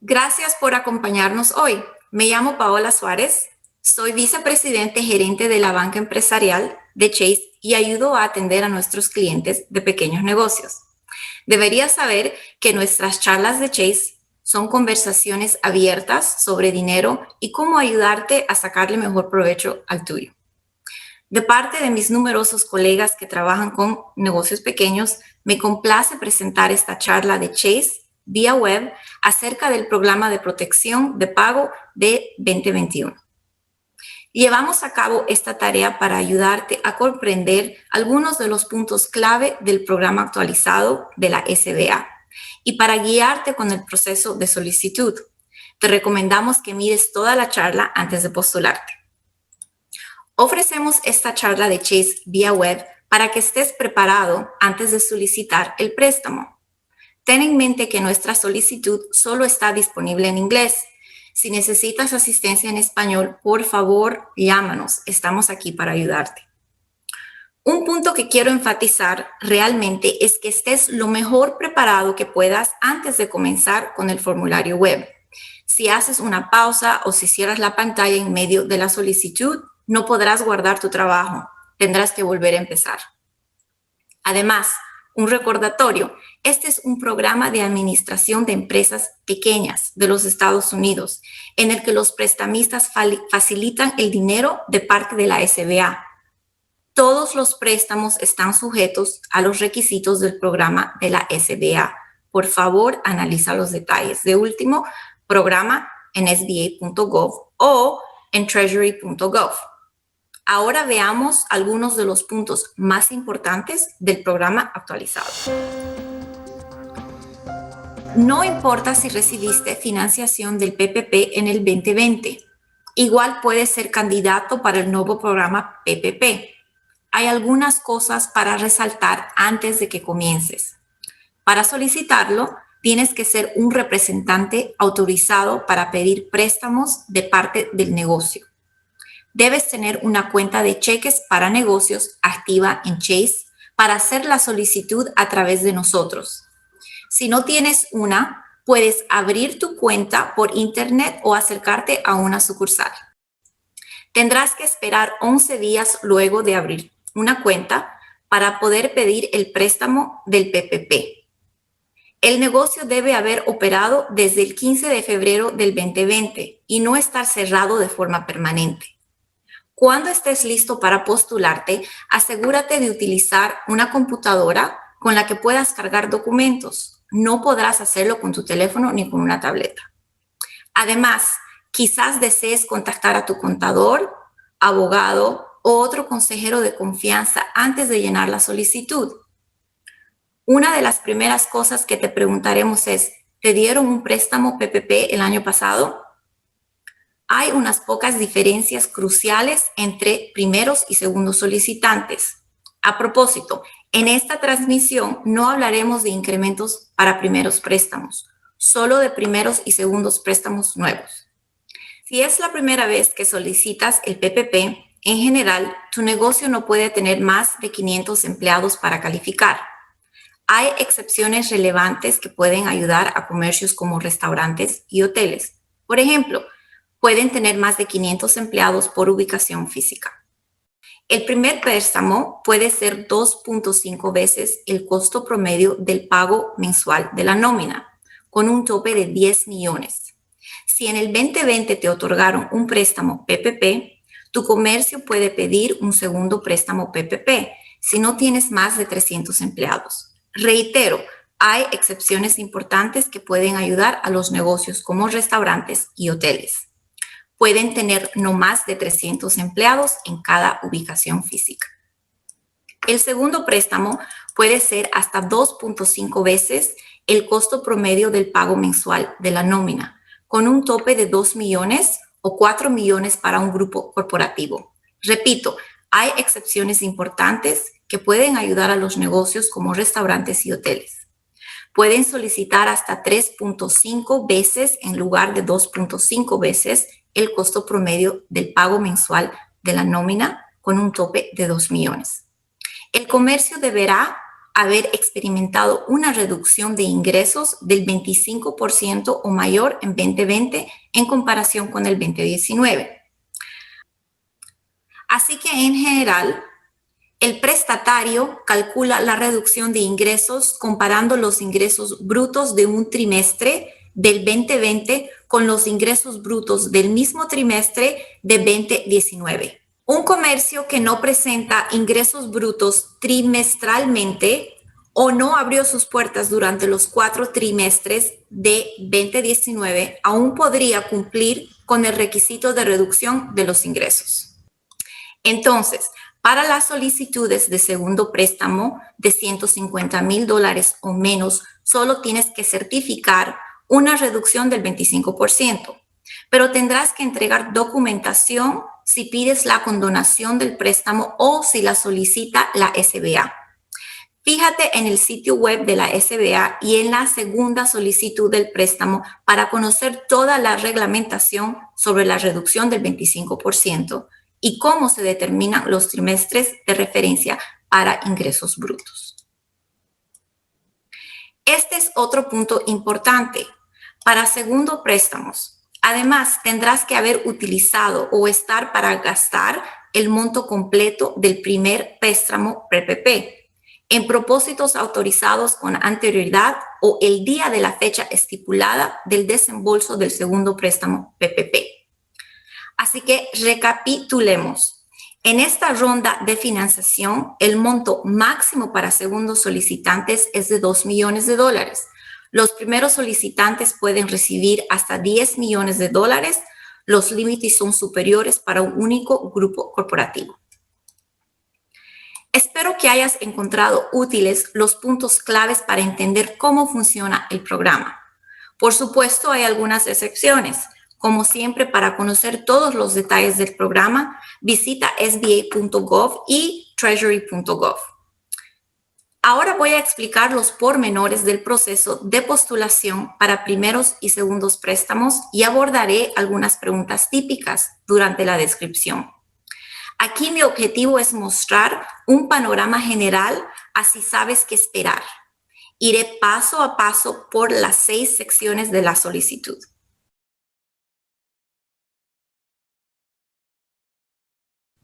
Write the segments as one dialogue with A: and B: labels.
A: Gracias por acompañarnos hoy. Me llamo Paola Suárez, soy vicepresidente gerente de la banca empresarial de Chase y ayudo a atender a nuestros clientes de pequeños negocios. Deberías saber que nuestras charlas de Chase son conversaciones abiertas sobre dinero y cómo ayudarte a sacarle mejor provecho al tuyo. De parte de mis numerosos colegas que trabajan con negocios pequeños, me complace presentar esta charla de Chase vía web acerca del programa de protección de pago de 2021. Llevamos a cabo esta tarea para ayudarte a comprender algunos de los puntos clave del programa actualizado de la SBA y para guiarte con el proceso de solicitud. Te recomendamos que mires toda la charla antes de postularte. Ofrecemos esta charla de Chase vía web para que estés preparado antes de solicitar el préstamo. Ten en mente que nuestra solicitud solo está disponible en inglés. Si necesitas asistencia en español, por favor, llámanos. Estamos aquí para ayudarte. Un punto que quiero enfatizar realmente es que estés lo mejor preparado que puedas antes de comenzar con el formulario web. Si haces una pausa o si cierras la pantalla en medio de la solicitud, no podrás guardar tu trabajo. Tendrás que volver a empezar. Además, un recordatorio, este es un programa de administración de empresas pequeñas de los Estados Unidos, en el que los prestamistas facilitan el dinero de parte de la SBA. Todos los préstamos están sujetos a los requisitos del programa de la SBA. Por favor, analiza los detalles. De último, programa en sba.gov o en treasury.gov. Ahora veamos algunos de los puntos más importantes del programa actualizado. No importa si recibiste financiación del PPP en el 2020, igual puedes ser candidato para el nuevo programa PPP. Hay algunas cosas para resaltar antes de que comiences. Para solicitarlo, tienes que ser un representante autorizado para pedir préstamos de parte del negocio. Debes tener una cuenta de cheques para negocios activa en Chase para hacer la solicitud a través de nosotros. Si no tienes una, puedes abrir tu cuenta por internet o acercarte a una sucursal. Tendrás que esperar 11 días luego de abrir una cuenta para poder pedir el préstamo del PPP. El negocio debe haber operado desde el 15 de febrero del 2020 y no estar cerrado de forma permanente. Cuando estés listo para postularte, asegúrate de utilizar una computadora con la que puedas cargar documentos. No podrás hacerlo con tu teléfono ni con una tableta. Además, quizás desees contactar a tu contador, abogado o otro consejero de confianza antes de llenar la solicitud. Una de las primeras cosas que te preguntaremos es, ¿te dieron un préstamo PPP el año pasado? Hay unas pocas diferencias cruciales entre primeros y segundos solicitantes. A propósito, en esta transmisión no hablaremos de incrementos para primeros préstamos, solo de primeros y segundos préstamos nuevos. Si es la primera vez que solicitas el PPP, en general, tu negocio no puede tener más de 500 empleados para calificar. Hay excepciones relevantes que pueden ayudar a comercios como restaurantes y hoteles. Por ejemplo, pueden tener más de 500 empleados por ubicación física. El primer préstamo puede ser 2.5 veces el costo promedio del pago mensual de la nómina, con un tope de 10 millones. Si en el 2020 te otorgaron un préstamo PPP, tu comercio puede pedir un segundo préstamo PPP si no tienes más de 300 empleados. Reitero, hay excepciones importantes que pueden ayudar a los negocios como restaurantes y hoteles. Pueden tener no más de 300 empleados en cada ubicación física. El segundo préstamo puede ser hasta 2.5 veces el costo promedio del pago mensual de la nómina, con un tope de 2 millones o 4 millones para un grupo corporativo. Repito, hay excepciones importantes que pueden ayudar a los negocios como restaurantes y hoteles. Pueden solicitar hasta 3.5 veces en lugar de 2.5 veces el costo promedio del pago mensual de la nómina con un tope de 2 millones. El comercio deberá haber experimentado una reducción de ingresos del 25% o mayor en 2020 en comparación con el 2019. Así que en general, el prestatario calcula la reducción de ingresos comparando los ingresos brutos de un trimestre del 2020 con los ingresos brutos del mismo trimestre de 2019. Un comercio que no presenta ingresos brutos trimestralmente o no abrió sus puertas durante los 4 trimestres de 2019 aún podría cumplir con el requisito de reducción de los ingresos. Entonces, para las solicitudes de segundo préstamo de $150,000 o menos, solo tienes que certificar una reducción del 25%, pero tendrás que entregar documentación si pides la condonación del préstamo o si la solicita la SBA. Fíjate en el sitio web de la SBA y en la segunda solicitud del préstamo para conocer toda la reglamentación sobre la reducción del 25% y cómo se determinan los trimestres de referencia para ingresos brutos. Este es otro punto importante. Para segundo préstamos, además tendrás que haber utilizado o estar para gastar el monto completo del primer préstamo PPP en propósitos autorizados con anterioridad o el día de la fecha estipulada del desembolso del segundo préstamo PPP. Así que recapitulemos. En esta ronda de financiación, el monto máximo para segundos solicitantes es de $2 millones. Los primeros solicitantes pueden recibir hasta $10 millones. Los límites son superiores para un único grupo corporativo. Espero que hayas encontrado útiles los puntos claves para entender cómo funciona el programa. Por supuesto, hay algunas excepciones. Como siempre, para conocer todos los detalles del programa, visita sba.gov y treasury.gov. Ahora voy a explicar los pormenores del proceso de postulación para primeros y segundos préstamos y abordaré algunas preguntas típicas durante la descripción. Aquí mi objetivo es mostrar un panorama general, así sabes qué esperar. Iré paso a paso por las 6 secciones de la solicitud.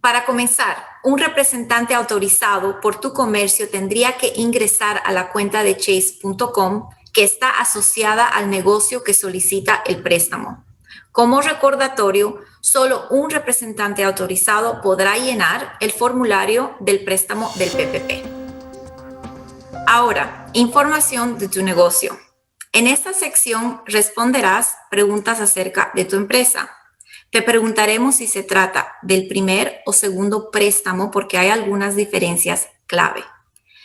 A: Para comenzar, un representante autorizado por tu comercio tendría que ingresar a la cuenta de chase.com que está asociada al negocio que solicita el préstamo. Como recordatorio, solo un representante autorizado podrá llenar el formulario del préstamo del PPP. Ahora, información de tu negocio. En esta sección responderás preguntas acerca de tu empresa. Te preguntaremos si se trata del primer o segundo préstamo porque hay algunas diferencias clave.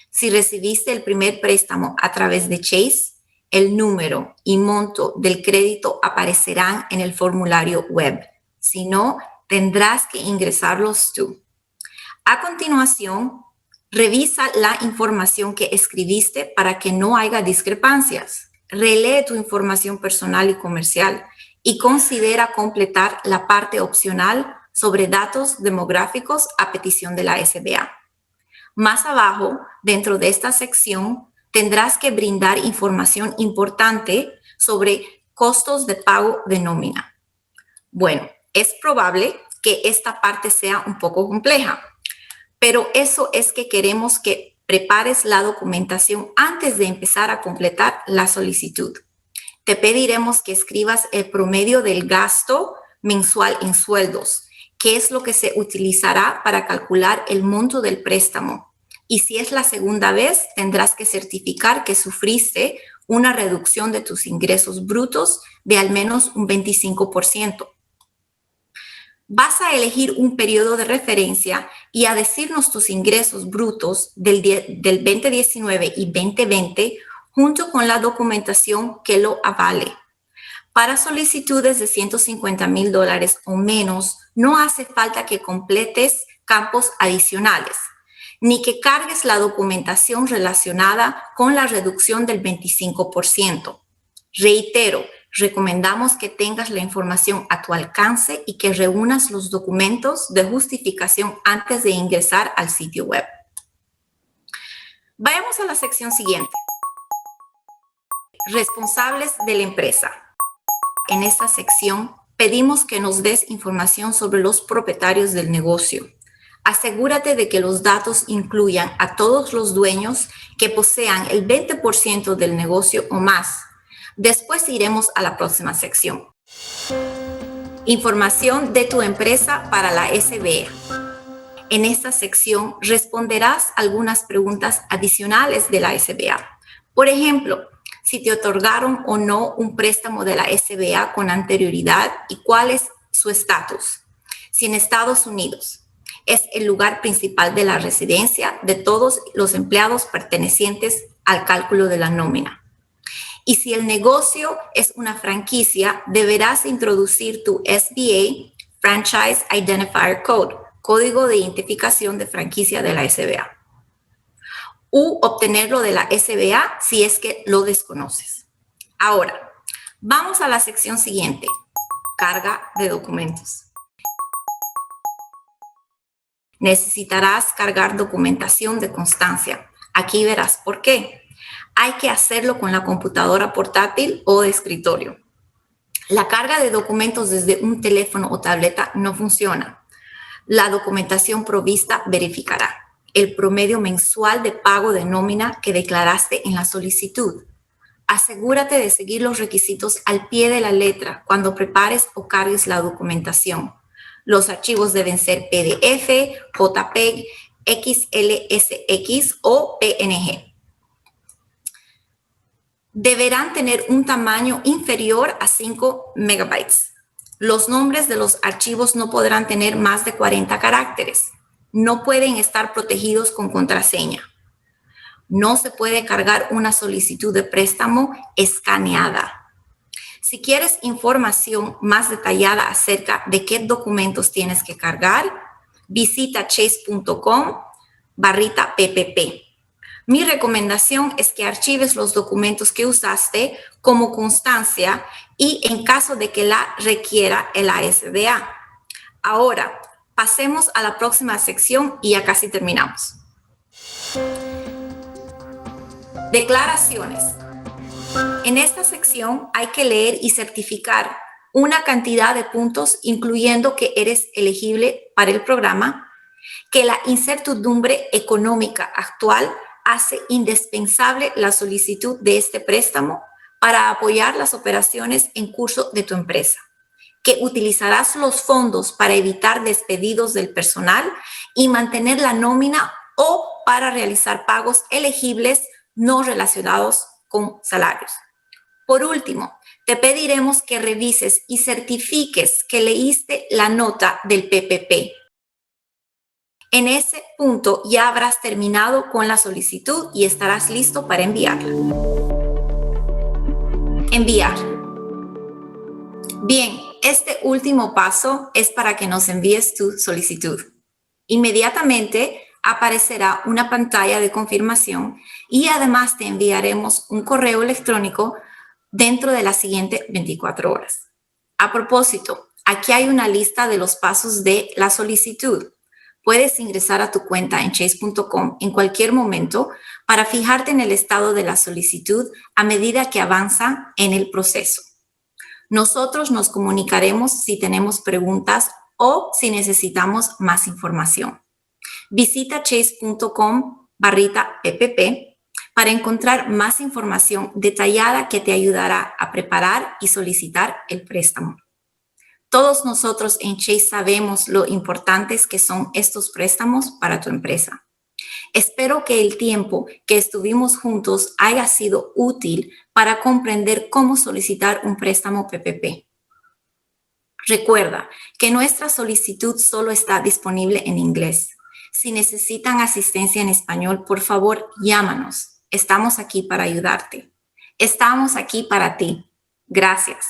A: Si recibiste el primer préstamo a través de Chase, el número y monto del crédito aparecerán en el formulario web. Si no, tendrás que ingresarlos tú. A continuación, revisa la información que escribiste para que no haya discrepancias. Relee tu información personal y comercial y considera completar la parte opcional sobre datos demográficos a petición de la SBA. Más abajo, dentro de esta sección, tendrás que brindar información importante sobre costos de pago de nómina. Bueno, es probable que esta parte sea un poco compleja, pero eso es que queremos que prepares la documentación antes de empezar a completar la solicitud. Te pediremos que escribas el promedio del gasto mensual en sueldos, que es lo que se utilizará para calcular el monto del préstamo. Y si es la segunda vez, tendrás que certificar que sufriste una reducción de tus ingresos brutos de al menos un 25%. Vas a elegir un periodo de referencia y a decirnos tus ingresos brutos del 2019 y 2020 junto con la documentación que lo avale. Para solicitudes de $150,000 o menos, no hace falta que completes campos adicionales, ni que cargues la documentación relacionada con la reducción del 25%. Reitero, recomendamos que tengas la información a tu alcance y que reúnas los documentos de justificación antes de ingresar al sitio web. Vayamos a la sección siguiente. Responsables de la empresa. En esta sección pedimos que nos des información sobre los propietarios del negocio. Asegúrate de que los datos incluyan a todos los dueños que posean el 20% del negocio o más. Después iremos a la próxima sección. Información de tu empresa para la SBA. En esta sección responderás algunas preguntas adicionales de la SBA. Por ejemplo, si te otorgaron o no un préstamo de la SBA con anterioridad y cuál es su estatus. Si en Estados Unidos es el lugar principal de la residencia de todos los empleados pertenecientes al cálculo de la nómina. Y si el negocio es una franquicia, deberás introducir tu SBA Franchise Identifier Code, código de identificación de franquicia de la SBA. U obtenerlo de la SBA si es que lo desconoces. Ahora, vamos a la sección siguiente, carga de documentos. Necesitarás cargar documentación de constancia. Aquí verás por qué. Hay que hacerlo con la computadora portátil o de escritorio. La carga de documentos desde un teléfono o tableta no funciona. La documentación provista verificará el promedio mensual de pago de nómina que declaraste en la solicitud. Asegúrate de seguir los requisitos al pie de la letra cuando prepares o cargues la documentación. Los archivos deben ser PDF, JPEG, XLSX o PNG. Deberán tener un tamaño inferior a 5 megabytes. Los nombres de los archivos no podrán tener más de 40 caracteres. No pueden estar protegidos con contraseña. No se puede cargar una solicitud de préstamo escaneada. Si quieres información más detallada acerca de qué documentos tienes que cargar, visita chase.com/PPP. Mi recomendación es que archives los documentos que usaste como constancia y en caso de que la requiera el SBA. Ahora, pasemos a la próxima sección y ya casi terminamos. Declaraciones. En esta sección hay que leer y certificar una cantidad de puntos, incluyendo que eres elegible para el programa, que la incertidumbre económica actual hace indispensable la solicitud de este préstamo para apoyar las operaciones en curso de tu empresa, que utilizarás los fondos para evitar despedidos del personal y mantener la nómina o para realizar pagos elegibles no relacionados con salarios. Por último, te pediremos que revises y certifiques que leíste la nota del PPP. En ese punto ya habrás terminado con la solicitud y estarás listo para enviarla. Enviar. Bien, este último paso es para que nos envíes tu solicitud. Inmediatamente aparecerá una pantalla de confirmación y además te enviaremos un correo electrónico dentro de las siguientes 24 horas. A propósito, aquí hay una lista de los pasos de la solicitud. Puedes ingresar a tu cuenta en chase.com en cualquier momento para fijarte en el estado de la solicitud a medida que avanza en el proceso. Nosotros nos comunicaremos si tenemos preguntas o si necesitamos más información. Visita chase.com/PPP para encontrar más información detallada que te ayudará a preparar y solicitar el préstamo. Todos nosotros en Chase sabemos lo importantes que son estos préstamos para tu empresa. Espero que el tiempo que estuvimos juntos haya sido útil para comprender cómo solicitar un préstamo PPP. Recuerda que nuestra solicitud solo está disponible en inglés. Si necesitan asistencia en español, por favor, llámanos. Estamos aquí para ayudarte. Estamos aquí para ti. Gracias.